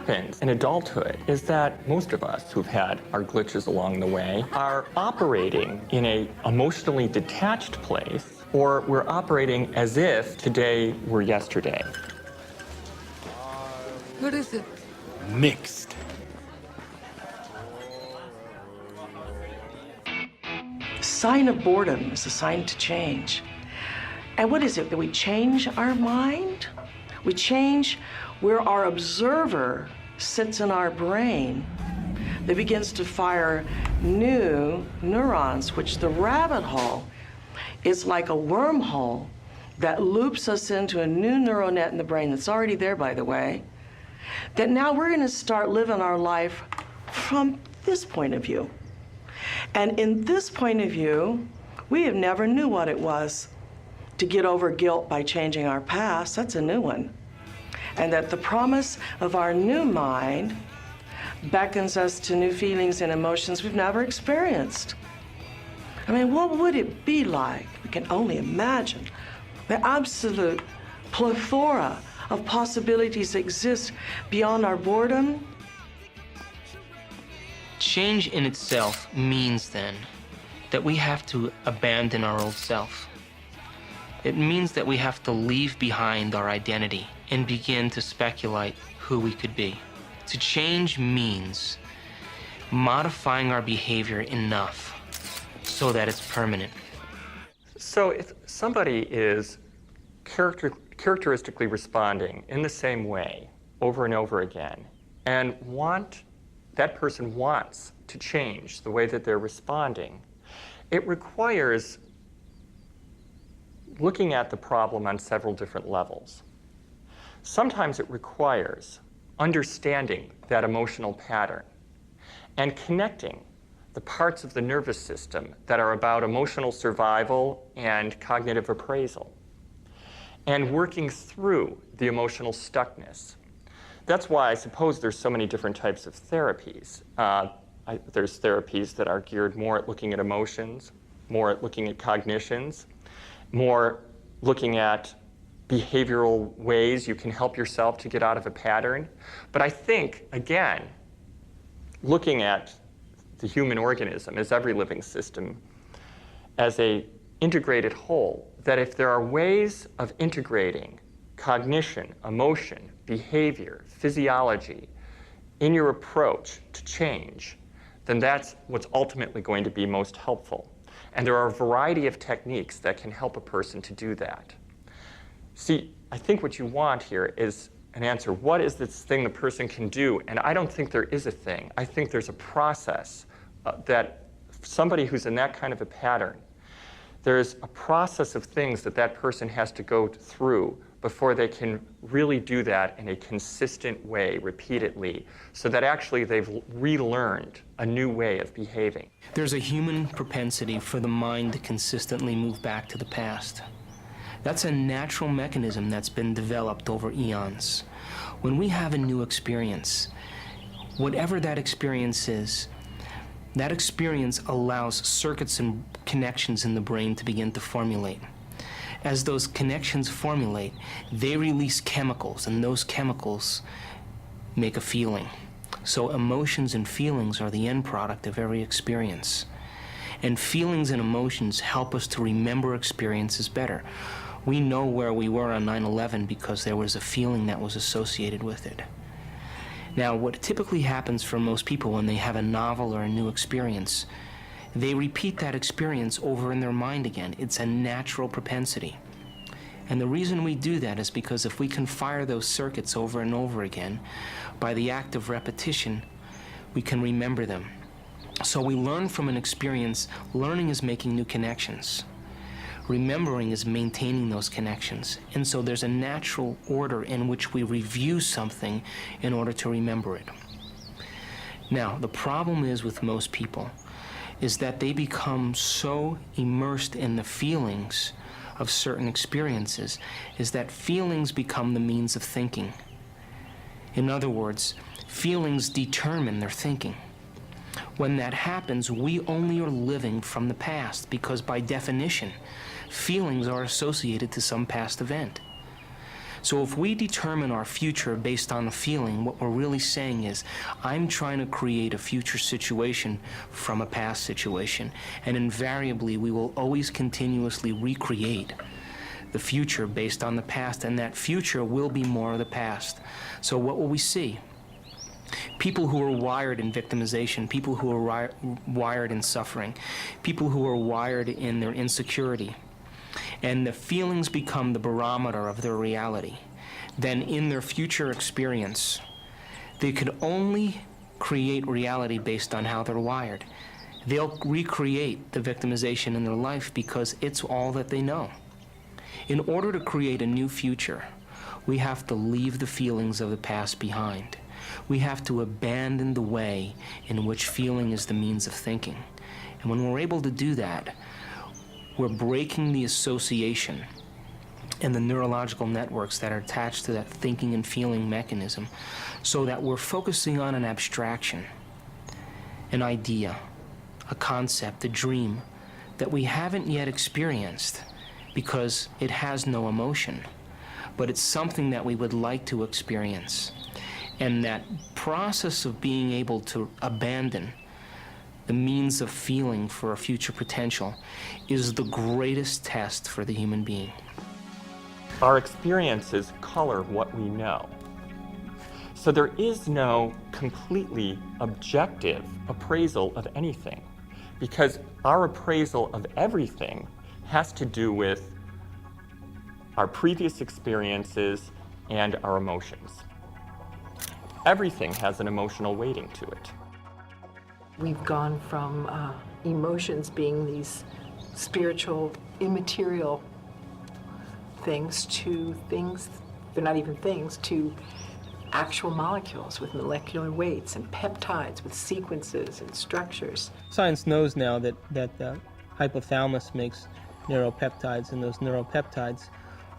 happens in adulthood is that most of us who've had our glitches along the way are operating in a emotionally detached place, or we're operating as if today were yesterday. What is it? Mixed. The sign of boredom is a sign to change. And what is it? That we change our mind? We change where our observer sits in our brain that begins to fire new neurons, which the rabbit hole is like a wormhole that loops us into a new neural net in the brain that's already there, by the way, that now we're going to start living our life from this point of view. And in this point of view, we have never knew what it was to get over guilt by changing our past. That's a new one. And that the promise of our new mind beckons us to new feelings and emotions we've never experienced. I mean, what would it be like? We can only imagine the absolute plethora of possibilities that exist beyond our boredom. Change in itself means then that we have to abandon our old self. It means that we have to leave behind our identity and begin to speculate who we could be. To change means modifying our behavior enough so that it's permanent. So if somebody is characteristically responding in the same way over and over again, and that person wants to change the way that they're responding, it requires looking at the problem on several different levels. Sometimes it requires understanding that emotional pattern and connecting the parts of the nervous system that are about emotional survival and cognitive appraisal, and working through the emotional stuckness. That's why I suppose there's so many different types of therapies. There's therapies that are geared more at looking at emotions, more at looking at cognitions, more looking at behavioral ways you can help yourself to get out of a pattern. But I think, again, looking at the human organism as every living system as an integrated whole, that if there are ways of integrating cognition, emotion, behavior, physiology in your approach to change, then that's what's ultimately going to be most helpful. And there are a variety of techniques that can help a person to do that. See, I think what you want here is an answer. What is this thing the person can do? And I don't think there is a thing. I think there's a process that somebody who's in that kind of a pattern, there's a process of things that that person has to go through before they can really do that in a consistent way, repeatedly, so that actually they've relearned a new way of behaving. There's a human propensity for the mind to consistently move back to the past. That's a natural mechanism that's been developed over eons. When we have a new experience, whatever that experience is, that experience allows circuits and connections in the brain to begin to formulate. As those connections formulate, they release chemicals, and those chemicals make a feeling. So emotions and feelings are the end product of every experience. And feelings and emotions help us to remember experiences better. We know where we were on 9/11 because there was a feeling that was associated with it. Now, what typically happens for most people when they have a novel or a new experience, they repeat that experience over in their mind again. It's a natural propensity. And the reason we do that is because if we can fire those circuits over and over again, by the act of repetition, we can remember them. So we learn from an experience. Learning is making new connections. Remembering is maintaining those connections. And so there's a natural order in which we review something in order to remember it. Now, the problem is with most people is that they become so immersed in the feelings of certain experiences is that feelings become the means of thinking. In other words, feelings determine their thinking. When that happens, we only are living from the past because by definition, feelings are associated to some past event. So if we determine our future based on a feeling, what we're really saying is, I'm trying to create a future situation from a past situation. And invariably, we will always continuously recreate the future based on the past, and that future will be more of the past. So what will we see? People who are wired in victimization, people who are wired in suffering, people who are wired in their insecurity, and the feelings become the barometer of their reality, then in their future experience, they could only create reality based on how they're wired. They'll recreate the victimization in their life because it's all that they know. In order to create a new future, we have to leave the feelings of the past behind. We have to abandon the way in which feeling is the means of thinking. And when we're able to do that, we're breaking the association and the neurological networks that are attached to that thinking and feeling mechanism, so that we're focusing on an abstraction, an idea, a concept, a dream that we haven't yet experienced because it has no emotion, but it's something that we would like to experience. And that process of being able to abandon the means of feeling for a future potential is the greatest test for the human being. Our experiences color what we know. So there is no completely objective appraisal of anything, because our appraisal of everything has to do with our previous experiences and our emotions. Everything has an emotional weighting to it. We've gone from emotions being these spiritual, immaterial things to things, they're not even things, to actual molecules with molecular weights and peptides with sequences and structures. Science knows now that the hypothalamus makes neuropeptides, and those neuropeptides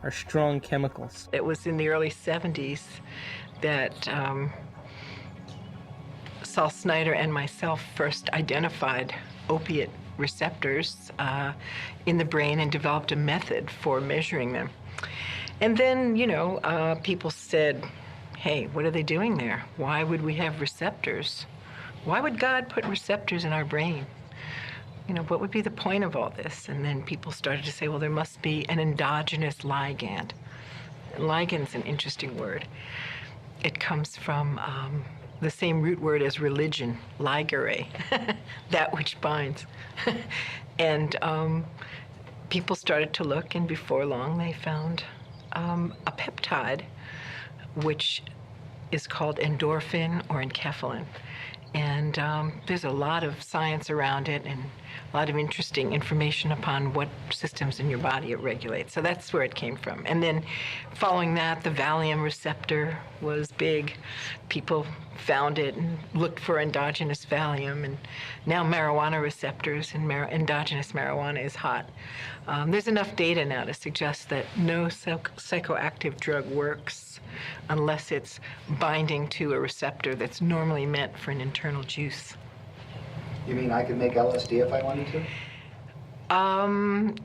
are strong chemicals. It was in the early 70s that Saul Snyder and myself first identified opiate receptors in the brain and developed a method for measuring them. And then, people said, hey, what are they doing there? Why would we have receptors? Why would God put receptors in our brain? What would be the point of all this? And then people started to say, well, there must be an endogenous ligand. And ligand's an interesting word. It comes from the same root word as religion, ligare, that which binds. And people started to look, and before long they found a peptide, which is called endorphin or enkephalin. And there's a lot of science around it and a lot of interesting information upon what systems in your body it regulates. So that's where it came from. And then following that, the Valium receptor was big. People found it and looked for endogenous Valium. And now marijuana receptors and endogenous marijuana is hot. There's enough data now to suggest that no psychoactive drug works unless it's binding to a receptor that's normally meant for an internal juice. You mean I could make LSD if I wanted to?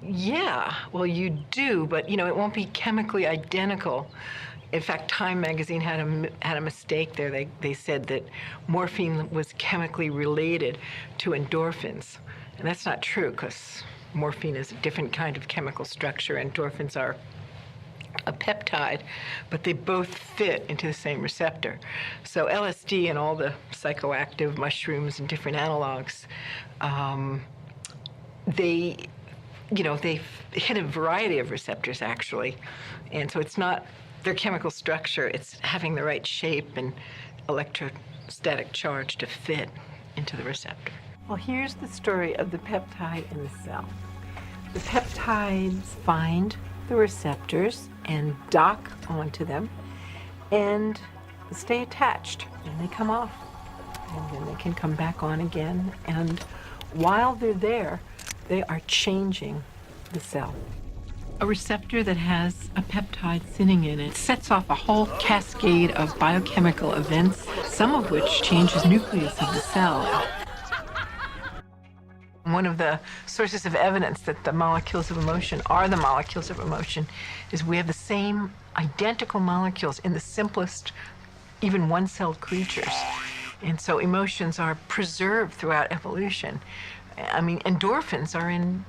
Yeah, well, you do, but it won't be chemically identical. In fact, Time magazine had a mistake there. They said that morphine was chemically related to endorphins, and that's not true, because morphine is a different kind of chemical structure. Endorphins are a peptide, but they both fit into the same receptor. So LSD and all the psychoactive mushrooms and different analogs, they hit a variety of receptors, actually. And so it's not their chemical structure, it's having the right shape and electrostatic charge to fit into the receptor. Well, here's the story of the peptide in the cell. The peptides find the receptors and dock onto them and stay attached, and they come off, and then they can come back on again, and while they're there, they are changing the cell. A receptor that has a peptide sitting in it sets off a whole cascade of biochemical events, some of which changes the nucleus of the cell. One of the sources of evidence that the molecules of emotion are the molecules of emotion is we have the same identical molecules in the simplest, even one-celled creatures. And so emotions are preserved throughout evolution. I mean, endorphins are in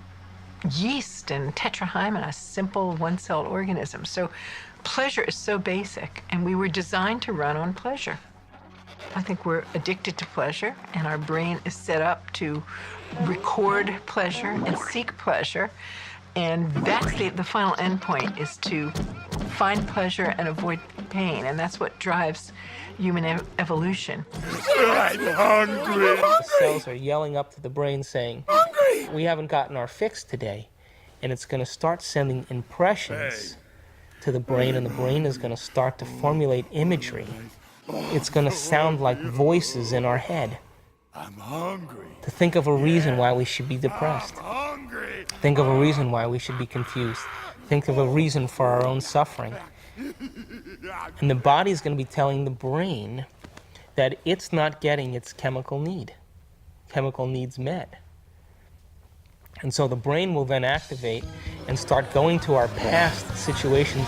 yeast and tetrahymena, simple one-celled organisms. So pleasure is so basic, and we were designed to run on pleasure. I think we're addicted to pleasure, and our brain is set up to record pleasure and seek pleasure. And that's the final end point, is to find pleasure and avoid pain. And that's what drives human evolution. I'm hungry. The cells are yelling up to the brain saying, "Hungry! We haven't gotten our fix today." And it's going to start sending impressions to the brain, and the brain is going to start to formulate imagery. It's going to sound like voices in our head. I'm hungry. To think of a reason why we should be depressed. Hungry. Think of a reason why we should be confused. Think of a reason for our own suffering. And the body is going to be telling the brain that it's not getting its chemical needs met. And so the brain will then activate and start going to our past situations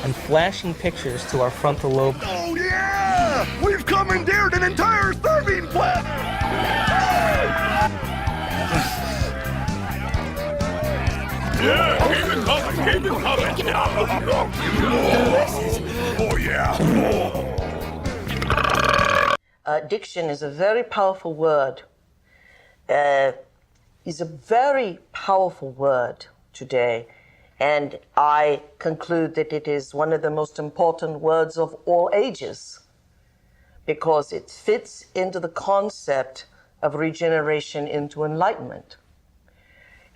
and flashing pictures to our frontal lobe. Oh yeah! We've commandeered an entire serving planet! Yeah, keep it coming, keep it coming! Oh yeah! Addiction is a very powerful word. Is a very powerful word today, and I conclude that it is one of the most important words of all ages, because it fits into the concept of regeneration into enlightenment.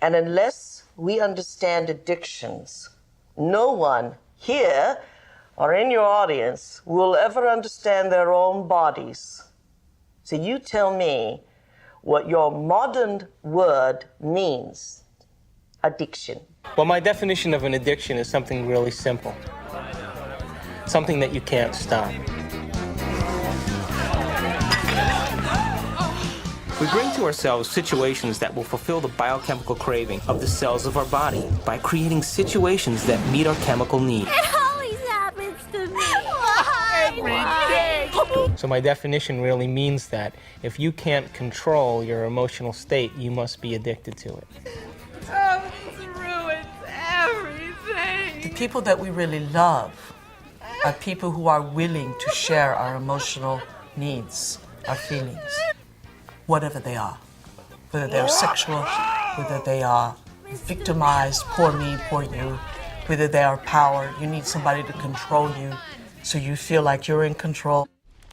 And unless we understand addictions, no one here or in your audience will ever understand their own bodies. So you tell me what your modern word means. Addiction. Well, my definition of an addiction is something really simple. Something that you can't stop. We bring to ourselves situations that will fulfill the biochemical craving of the cells of our body by creating situations that meet our chemical needs. It always happens to me. Why? So my definition really means that if you can't control your emotional state, you must be addicted to it. Oh, this ruins everything. The people that we really love are people who are willing to share our emotional needs, our feelings, whatever they are. Whether they're sexual, whether they are victimized, poor me, poor you, whether they are power, you need somebody to control you so you feel like you're in control.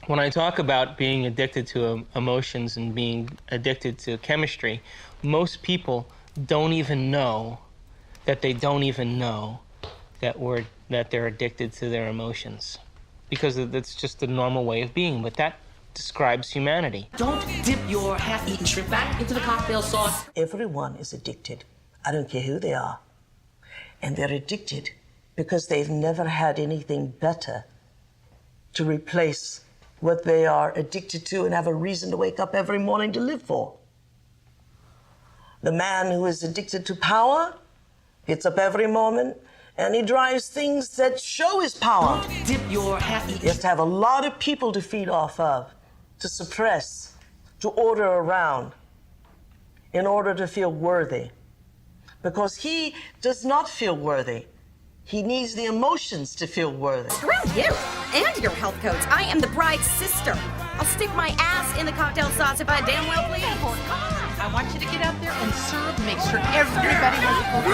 When I talk about being addicted to emotions and being addicted to chemistry, most people don't even know that they don't even know that they're addicted to their emotions, because that's just the normal way of being. But that describes humanity. Don't dip your half-eaten shrimp back into the cocktail sauce. Everyone is addicted. I don't care who they are. And they're addicted because they've never had anything better to replace what they are addicted to and have a reason to wake up every morning to live for. The man who is addicted to power gets up every moment and he drives things that show his power. Don't dip your half-eaten. He has to have a lot of people to feed off of, to suppress, to order around, in order to feel worthy. Because he does not feel worthy. He needs the emotions to feel worthy. Screw you and your health coach. I am the bride's sister. I'll stick my ass in the cocktail sauce if I damn well please. I want you to get out there and serve, make sure everybody has a full